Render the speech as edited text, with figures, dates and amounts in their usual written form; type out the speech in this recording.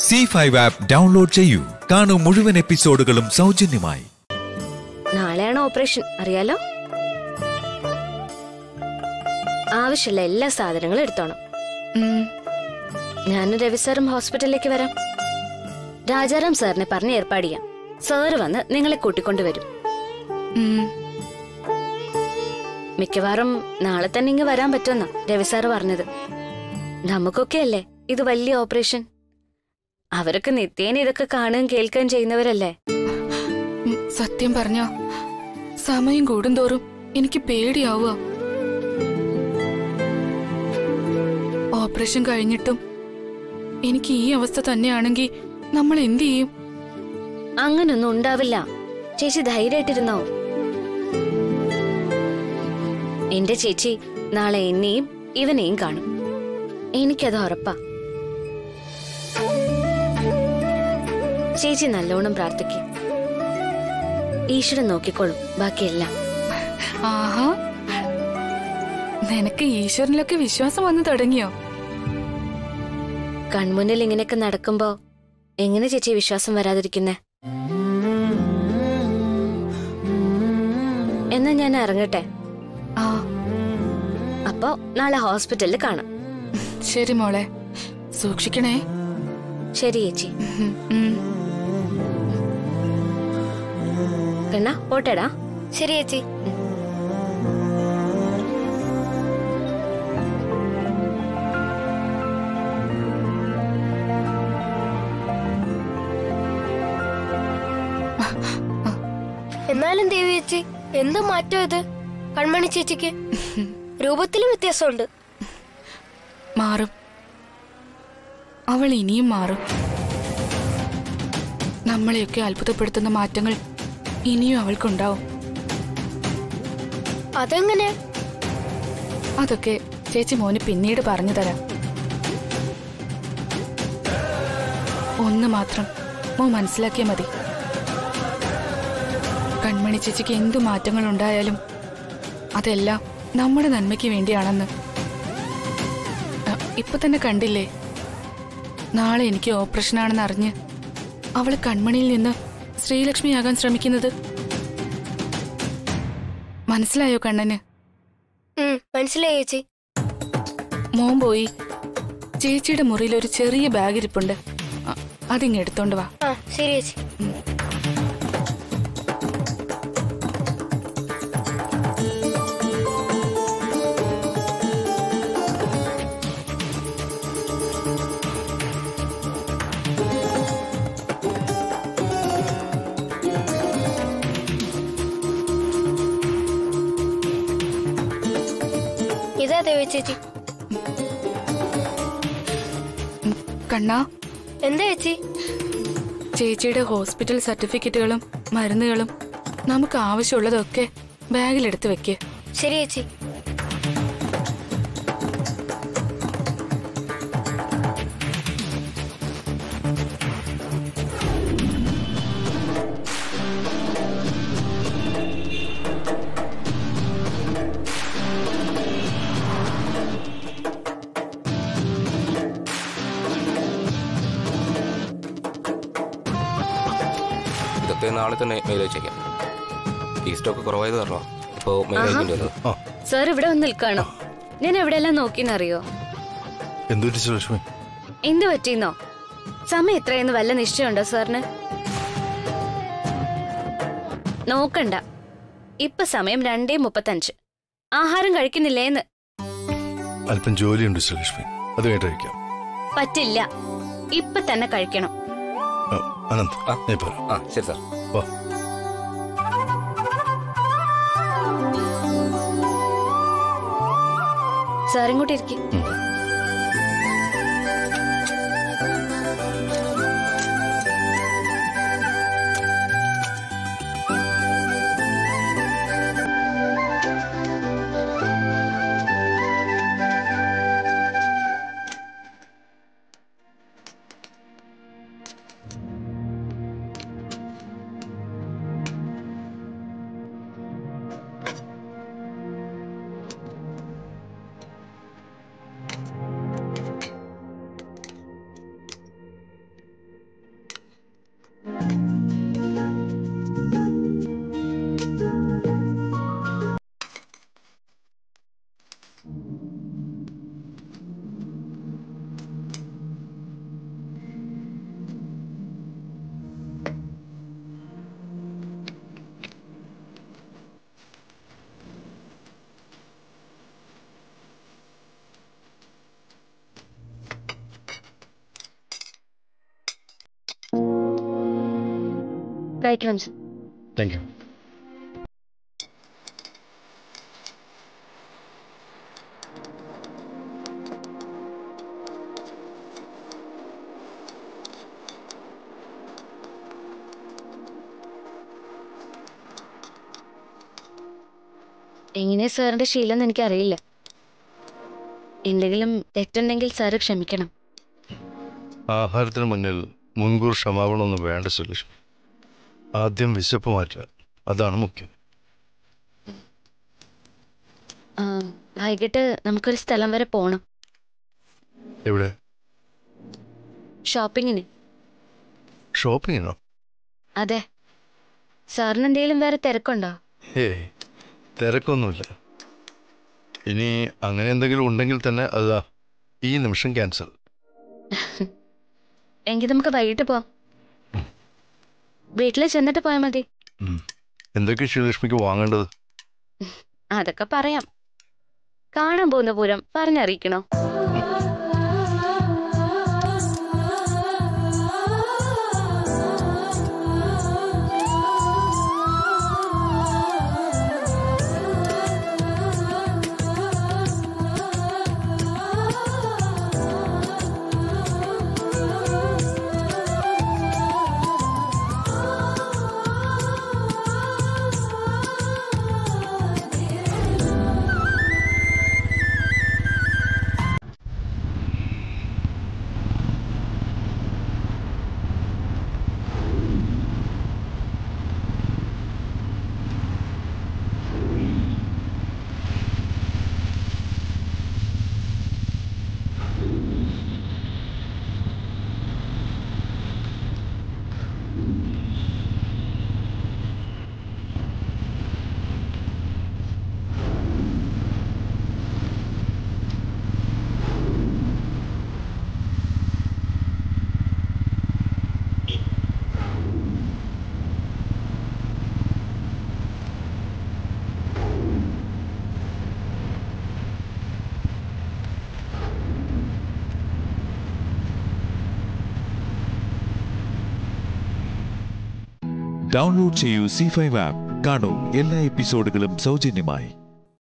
C5 app download ചെയ്യൂ. കാണൂ മുഴുവൻ എപ്പിസോഡുകളും സൗജന്യമായി. നാളെയാണ് ഓപ്പറേഷൻ, അറിയാലോ. ആവശ്യമുള്ള എല്ലാ സാധനങ്ങളും എടുത്തോണം. ഞാനും രവി സാറും ഹോസ്പിറ്റലിലേക്ക് വരാം. രാജാറാം സാറിനെ പറഞ്ഞ് ഏർപ്പാട് ചെയ്യാം. സാറ് വന്ന് നിങ്ങളെ കൂട്ടിക്കൊണ്ടുവരും. മിക്കവാറും നാളെ തന്നെ ഇങ്ങ് വരാൻ പറ്റുമെന്നാ രവി സാറ് പറഞ്ഞത്. നമുക്കൊക്കെ അല്ലേ ഇത് വലിയ ഓപ്പറേഷൻ. അവരൊക്കെ നിത്യേന ഇതൊക്കെ കാണുകയും കേൾക്കുകയും ചെയ്യുന്നവരല്ലേ. സത്യം പറഞ്ഞോ, സമയം കൂടുന്തോറും എനിക്ക് പേടിയാവുക. ഓപ്പറേഷൻ കഴിഞ്ഞിട്ടും എനിക്ക് ഈ അവസ്ഥ തന്നെയാണെങ്കിൽ നമ്മൾ എന്ത് ചെയ്യും? അങ്ങനൊന്നും ഉണ്ടാവില്ല ചേച്ചി, ധൈര്യമായിട്ടിരുന്നോ. എന്റെ ചേച്ചി നാളെ എന്നെയും ഇവനെയും കാണും. എനിക്കത് ഉറപ്പാ. ചേച്ചി നല്ലോണം പ്രാർത്ഥിക്കും. ഈശ്വരൻ നോക്കിക്കോളും ബാക്കിയെല്ലാം. ആഹാ, നിനക്ക് ഈശ്വരനിലൊക്കെ വിശ്വാസം വന്നു തുടങ്ങിയോ? കൺമുന്നിൽ ഇങ്ങനെയൊക്കെ നടക്കുമ്പോ എങ്ങനെ ചേച്ചി വിശ്വാസം വരാതിരിക്കുന്നേ? എന്നാ ഞാൻ ഇറങ്ങട്ടെ. അപ്പോ നാളെ ഹോസ്പിറ്റലിൽ കാണാം. ശരി മോളെ, സൂക്ഷിക്കണേ. ശരി ചേച്ചി. പെണ്ണ പോട്ടേടാ. ശരി ചേച്ചി. എന്നാലും ദേവി ചേച്ചി, എന്ത് മാറ്റം ഇത്? കൺമണി ചേച്ചിക്ക് രൂപത്തിലും വ്യത്യാസമുണ്ട്. മാറും, അവൾ ഇനിയും മാറും. നമ്മളെയൊക്കെ അത്ഭുതപ്പെടുത്തുന്ന മാറ്റങ്ങൾ ഇനിയും അവൾക്കുണ്ടാവും. അതെങ്ങനെ? അതൊക്കെ ചേച്ചി മോന് പിന്നീട് പറഞ്ഞു തരാം. ഒന്ന് മാത്രം മോ മനസ്സിലാക്കിയാൽ മതി. കൺമണി ചേച്ചിക്ക് എന്തു മാറ്റങ്ങൾ ഉണ്ടായാലും അതെല്ലാം നമ്മുടെ നന്മയ്ക്ക് വേണ്ടിയാണെന്ന്. ഇപ്പൊ തന്നെ കണ്ടില്ലേ, നാളെ എനിക്ക് ഓപ്പറേഷനാണെന്ന് അറിഞ്ഞ് അവള് കൺമണിയിൽ നിന്ന് ശ്രീലക്ഷ്മിയാകാൻ ശ്രമിക്കുന്നത്. മനസ്സിലായോ കണ്ണന്? മനസ്സിലായി ചേച്ചി. മോൻ പോയി ചേച്ചിയുടെ മുറിയിൽ ഒരു ചെറിയ ബാഗ് ഇരിപ്പുണ്ട്, അതിങ്ങ് എടുത്തോണ്ട് വാ. ശരി ചേച്ചി. ഇതാ ദേവി ചേച്ചി. കണ്ണാ. എന്താ ചേച്ചി? ചേച്ചിയുടെ ഹോസ്പിറ്റൽ സർട്ടിഫിക്കറ്റുകളും മരുന്നുകളും നമുക്ക് ആവശ്യമുള്ളതൊക്കെ ബാഗിലെടുത്ത് വെക്ക്. ശരി ചേച്ചി. ഇതൊക്കെ നാളെ തന്നെ മെയിൽ അയച്ചേക്കാം. ഈ സ്റ്റോക്ക് കുറവായത് പറഞ്ഞോ ഇപ്പോ മെയിൽ അയക്കേണ്ടി വന്നത്. സാർ ഇവിടെ വന്ന് നിൽക്കാണോ? ഞാൻ എവിടെയെല്ലാം നോക്കിന്നറിയോ? എന്ത് പറ്റിന്നോ? സമയം എത്രയെന്ന് വല്ല നിശ്ചയമുണ്ടോ സാറിന്? നോക്കണ്ട, ഇപ്പൊ സമയം 2:35. ആഹാരം കഴിക്കുന്നില്ലേന്ന്? അല്പം ജോലിയുണ്ട് ശ്രീലക്ഷ്മി, അത് കഴിഞ്ഞിട്ട് കഴിക്കാം. പറ്റില്ല, ഇപ്പൊ തന്നെ കഴിക്കണം. അനന്ത്, ശരി സാർ. സാർ ഇങ്ങോട്ട് ഇരിക്കും. കഴിക്കണം സർ. Thank you. എങ്ങനെ സാറിന്റെ ശീലം എന്ന് എനിക്കറിയില്ല. എന്തെങ്കിലും തെറ്റുണ്ടെങ്കിൽ സാറ് ക്ഷമിക്കണം. ആഹാരത്തിന് മുന്നിൽ മുൻകൂർ ക്ഷമാപണമൊന്നും വേണ്ട ശ്രീലക്ഷ്മി. ആദ്യം വിശപ്പ് മാറ്റുക, അതാണ് മുഖ്യം. വൈകിട്ട് നമുക്കൊരു സ്ഥലം വരെ പോണം. എവിടെ? ഷോപ്പിങ്ങിന്. ഷോപ്പിങ്ങിനോ? അതെ. സാറിന് എന്തെങ്കിലും വേറെ തിരക്കുണ്ടോ? ഏയ്, തിരക്കൊന്നുമില്ല. ഇനി അങ്ങനെ എന്തെങ്കിലും ഉണ്ടെങ്കിൽ തന്നെ അതാ ഈ നിമിഷം ക്യാൻസൽ. എങ്കിൽ നമുക്ക് വൈകിട്ട് പോവാം. വീട്ടിൽ ചെന്നിട്ട് പോയാൽ മതി. എന്തൊക്കെ ശ്രീലക്ഷ്മിക്ക് വാങ്ങേണ്ടത്? അതൊക്കെ പറയാം. കാണാൻ പോകുന്ന പൂരം പറഞ്ഞറിയിക്കണോ? ഡൗൺലോഡ് ചെയ്യൂ C5 ആപ്പ്. കാണൂ എല്ലാ എപ്പിസോഡുകളും സൗജന്യമായി.